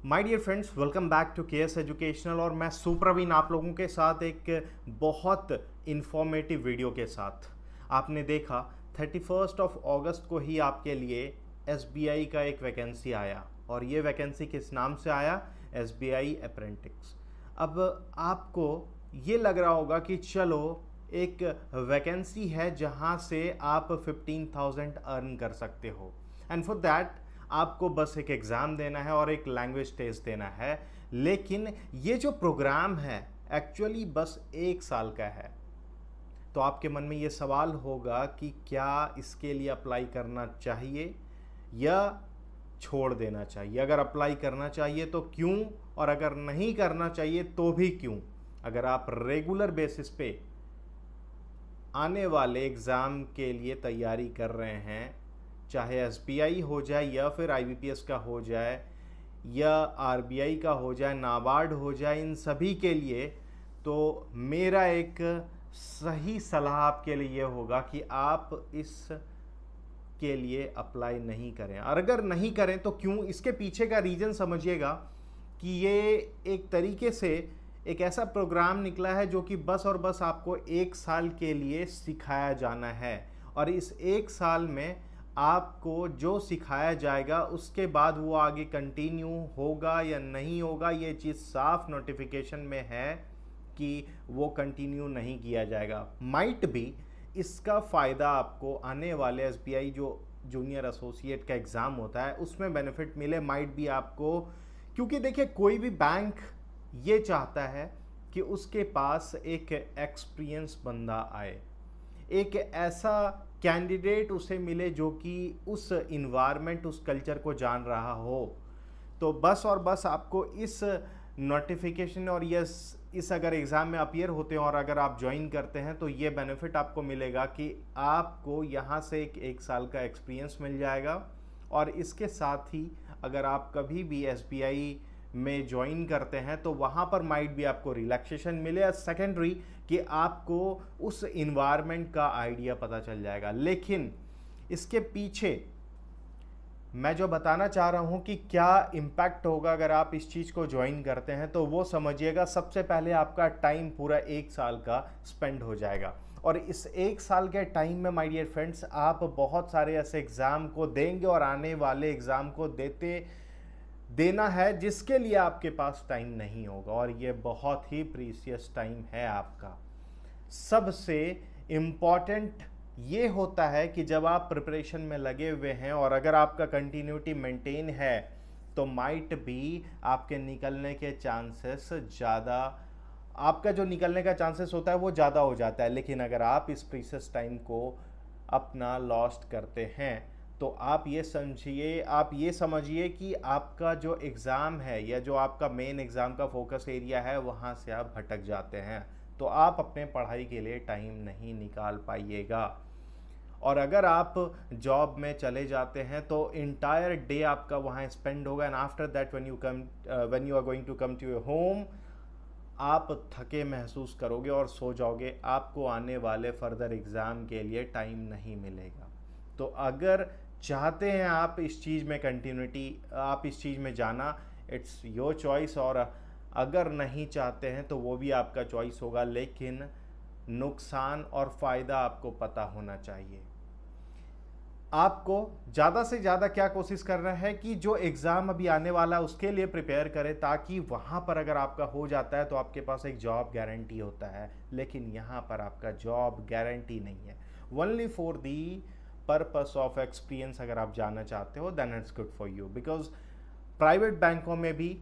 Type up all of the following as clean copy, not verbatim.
My dear friends, welcome back to KS educational. और मैं सुप्रवीण आप लोगों के साथ एक बहुत इन्फॉर्मेटिव वीडियो के साथ। आपने देखा 31 अगस्त को ही आपके लिए एसबीआई का एक वैकेंसी आया, और ये वैकेंसी किस नाम से आया? SBI apprentice. अब आपको ये लग रहा होगा कि चलो एक वैकेंसी है जहाँ से आप 15,000 अर्न कर सकते हो, एंड फॉर दैट आपको बस एक एग्ज़ाम देना है और एक लैंग्वेज टेस्ट देना है। लेकिन ये जो प्रोग्राम है एक्चुअली बस 1 साल का है। तो आपके मन में ये सवाल होगा कि क्या इसके लिए अप्लाई करना चाहिए या छोड़ देना चाहिए। अगर अप्लाई करना चाहिए तो क्यों, और अगर नहीं करना चाहिए तो भी क्यों। अगर आप रेगुलर बेसिस पे आने वाले एग्ज़ाम के लिए तैयारी कर रहे हैं, चाहे एसबीआई हो जाए या फिर आईबीपीएस का हो जाए या आरबीआई का हो जाए, नाबार्ड हो जाए, इन सभी के लिए तो मेरा एक सही सलाह आपके लिए ये होगा कि आप इस के लिए अप्लाई नहीं करें। और अगर नहीं करें तो क्यों, इसके पीछे का रीज़न समझिएगा कि ये एक तरीके से एक ऐसा प्रोग्राम निकला है जो कि बस और बस आपको 1 साल के लिए सिखाया जाना है, और इस 1 साल में आपको जो सिखाया जाएगा उसके बाद वो आगे कंटिन्यू होगा या नहीं होगा, ये चीज़ साफ नोटिफिकेशन में है कि वो कंटिन्यू नहीं किया जाएगा। माइट भी इसका फ़ायदा आपको आने वाले एसबीआई जो जूनियर एसोसिएट का एग्ज़ाम होता है उसमें बेनिफिट मिले, माइट भी आपको। क्योंकि देखिए, कोई भी बैंक ये चाहता है कि उसके पास एक एक्सपीरियंस बंदा आए, एक ऐसा कैंडिडेट उसे मिले जो कि उस इन्वायरमेंट, उस कल्चर को जान रहा हो। तो बस और बस आपको इस नोटिफिकेशन और इस अगर एग्ज़ाम में अपीयर होते हैं और अगर आप ज्वाइन करते हैं तो ये बेनिफिट आपको मिलेगा कि आपको यहाँ से एक साल का एक्सपीरियंस मिल जाएगा। और इसके साथ ही अगर आप कभी भी एसबीआई में ज्वाइन करते हैं तो वहाँ पर माइट भी आपको रिलैक्सेशन मिले। सेकेंडरी कि आपको उस इन्वायरमेंट का आइडिया पता चल जाएगा। लेकिन इसके पीछे मैं जो बताना चाह रहा हूँ कि क्या इम्पैक्ट होगा अगर आप इस चीज़ को ज्वाइन करते हैं, तो वो समझिएगा। सबसे पहले आपका टाइम पूरा 1 साल का स्पेंड हो जाएगा, और इस 1 साल के टाइम में माय डियर फ्रेंड्स आप बहुत सारे ऐसे एग्ज़ाम को देंगे और आने वाले एग्ज़ाम को देना है जिसके लिए आपके पास टाइम नहीं होगा, और ये बहुत ही प्रीशियस टाइम है आपका। सबसे इम्पॉर्टेंट ये होता है कि जब आप प्रिपरेशन में लगे हुए हैं और अगर आपका कंटिन्यूटी मेंटेन है तो माइट भी आपके निकलने के चांसेस ज़्यादा, आपका जो निकलने का चांसेस होता है वो ज़्यादा हो जाता है। लेकिन अगर आप इस प्रीशियस टाइम को अपना लॉस्ट करते हैं तो आप ये समझिए कि आपका जो एग्ज़ाम है या जो आपका मेन एग्ज़ाम का फोकस एरिया है वहाँ से आप भटक जाते हैं, तो आप अपने पढ़ाई के लिए टाइम नहीं निकाल पाइएगा। और अगर आप जॉब में चले जाते हैं तो इंटायर डे आपका वहाँ स्पेंड होगा, and after that when you are going to come to your home आप थके महसूस करोगे और सो जाओगे। आपको आने वाले फर्दर एग्ज़ाम के लिए टाइम नहीं मिलेगा। तो अगर चाहते हैं आप इस चीज़ में कंटिन्यूटी, आप इस चीज़ में जाना, इट्स योर चॉइस। और अगर नहीं चाहते हैं तो वो भी आपका चॉइस होगा, लेकिन नुकसान और फ़ायदा आपको पता होना चाहिए। आपको ज़्यादा से ज़्यादा क्या कोशिश करना है कि जो एग्ज़ाम अभी आने वाला है उसके लिए प्रिपेयर करें, ताकि वहाँ पर अगर आपका हो जाता है तो आपके पास एक जॉब गारंटी होता है। लेकिन यहाँ पर आपका जॉब गारंटी नहीं है। Only for the purpose of experience अगर आप जाना चाहते हो then it's good for you. Because private बैंकों में भी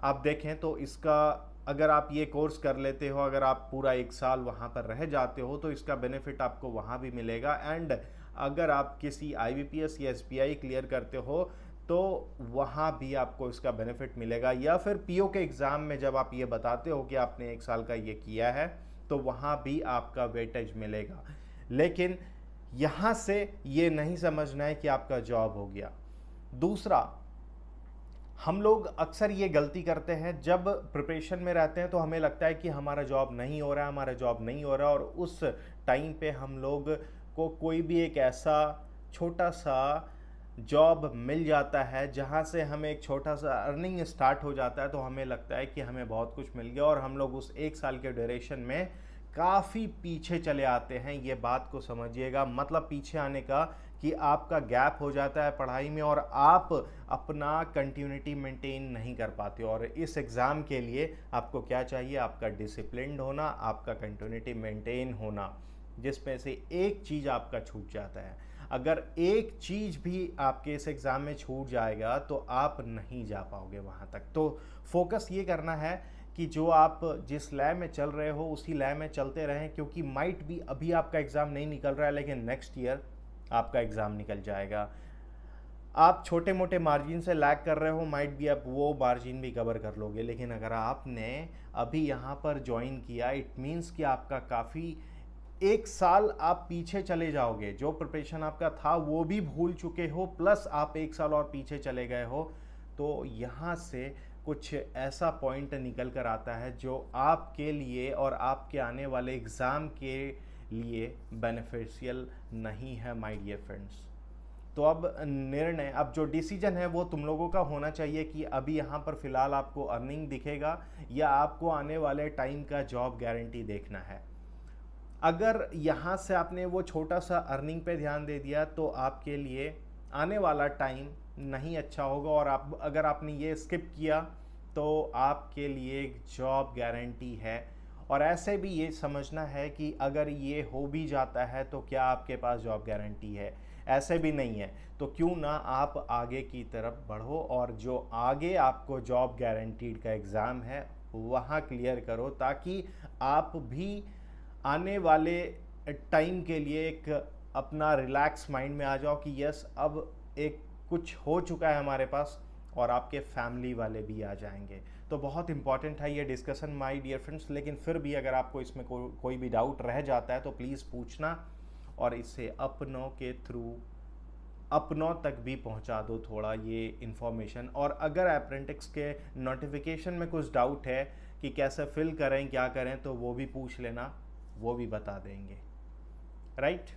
आप देखें तो इसका, अगर आप ये कोर्स कर लेते हो, अगर आप पूरा 1 साल वहाँ पर रह जाते हो तो इसका बेनिफिट आपको वहाँ भी मिलेगा। एंड अगर आप किसी आईबीपीएस या एसबीआई क्लियर करते हो तो वहाँ भी आपको इसका बेनिफिट मिलेगा। या फिर पीओ के एग्ज़ाम में जब आप ये बताते हो कि आपने 1 साल का ये किया है तो वहाँ भी आपका वेटेज मिलेगा। लेकिन यहाँ से ये नहीं समझना है कि आपका जॉब हो गया। दूसरा, हम लोग अक्सर ये गलती करते हैं, जब प्रिपरेशन में रहते हैं तो हमें लगता है कि हमारा जॉब नहीं हो रहा है, हमारा जॉब नहीं हो रहा, और उस टाइम पे हम लोग को कोई भी एक ऐसा छोटा सा जॉब मिल जाता है जहाँ से हमें एक छोटा सा अर्निंग स्टार्ट हो जाता है, तो हमें लगता है कि हमें बहुत कुछ मिल गया और हम लोग उस एक साल के ड्यूरेशन में काफ़ी पीछे चले आते हैं। ये बात को समझिएगा, मतलब पीछे आने का कि आपका गैप हो जाता है पढ़ाई में और आप अपना कंटिन्यूटी मेंटेन नहीं कर पाते। और इस एग्ज़ाम के लिए आपको क्या चाहिए? आपका डिसिप्लिन्ड होना, आपका कंटिन्यूटी मेंटेन होना, जिसमें से एक चीज़ आपका छूट जाता है। अगर एक चीज़ भी आपके इस एग्ज़ाम में छूट जाएगा तो आप नहीं जा पाओगे वहाँ तक। तो फोकस ये करना है कि जो आप जिस लय में चल रहे हो उसी लय में चलते रहें, क्योंकि माइट भी अभी आपका एग्ज़ाम नहीं निकल रहा है लेकिन नेक्स्ट ईयर आपका एग्ज़ाम निकल जाएगा। आप छोटे मोटे मार्जिन से लैग कर रहे हो, माइट भी आप वो मार्जिन भी कवर कर लोगे, लेकिन अगर आपने अभी यहाँ पर ज्वाइन किया, इट मीन्स कि आपका काफ़ी एक साल आप पीछे चले जाओगे। जो प्रिपरेशन आपका था वो भी भूल चुके हो, प्लस आप एक साल और पीछे चले गए हो। तो यहाँ से कुछ ऐसा पॉइंट निकल कर आता है जो आपके लिए और आपके आने वाले एग्ज़ाम के लिए बेनिफिशियल नहीं है माय डियर फ्रेंड्स। तो अब निर्णय, अब जो डिसीजन है वो तुम लोगों का होना चाहिए कि अभी यहाँ पर फ़िलहाल आपको अर्निंग दिखेगा या आपको आने वाले टाइम का जॉब गारंटी देखना है। अगर यहाँ से आपने वो छोटा सा अर्निंग पे ध्यान दे दिया तो आपके लिए आने वाला टाइम नहीं अच्छा होगा, और आप अगर आपने ये स्किप किया तो आपके लिए एक जॉब गारंटी है। और ऐसे भी ये समझना है कि अगर ये हो भी जाता है तो क्या आपके पास जॉब गारंटी है? ऐसे भी नहीं है। तो क्यों ना आप आगे की तरफ बढ़ो और जो आगे आपको जॉब गारंटीड का एग्ज़ाम है वहाँ क्लियर करो, ताकि आप भी आने वाले टाइम के लिए एक अपना रिलैक्स माइंड में आ जाओ कि यस अब एक कुछ हो चुका है हमारे पास, और आपके फैमिली वाले भी आ जाएंगे। तो बहुत इंपॉर्टेंट है ये डिस्कशन माय डियर फ्रेंड्स। लेकिन फिर भी अगर आपको इसमें कोई भी डाउट रह जाता है तो प्लीज़ पूछना, और इसे अपनों के थ्रू अपनों तक भी पहुंचा दो थोड़ा ये इन्फॉर्मेशन। और अगर अप्रेंटिस के नोटिफिकेशन में कुछ डाउट है कि कैसे फिल करें क्या करें तो वो भी पूछ लेना, वो भी बता देंगे। राइट।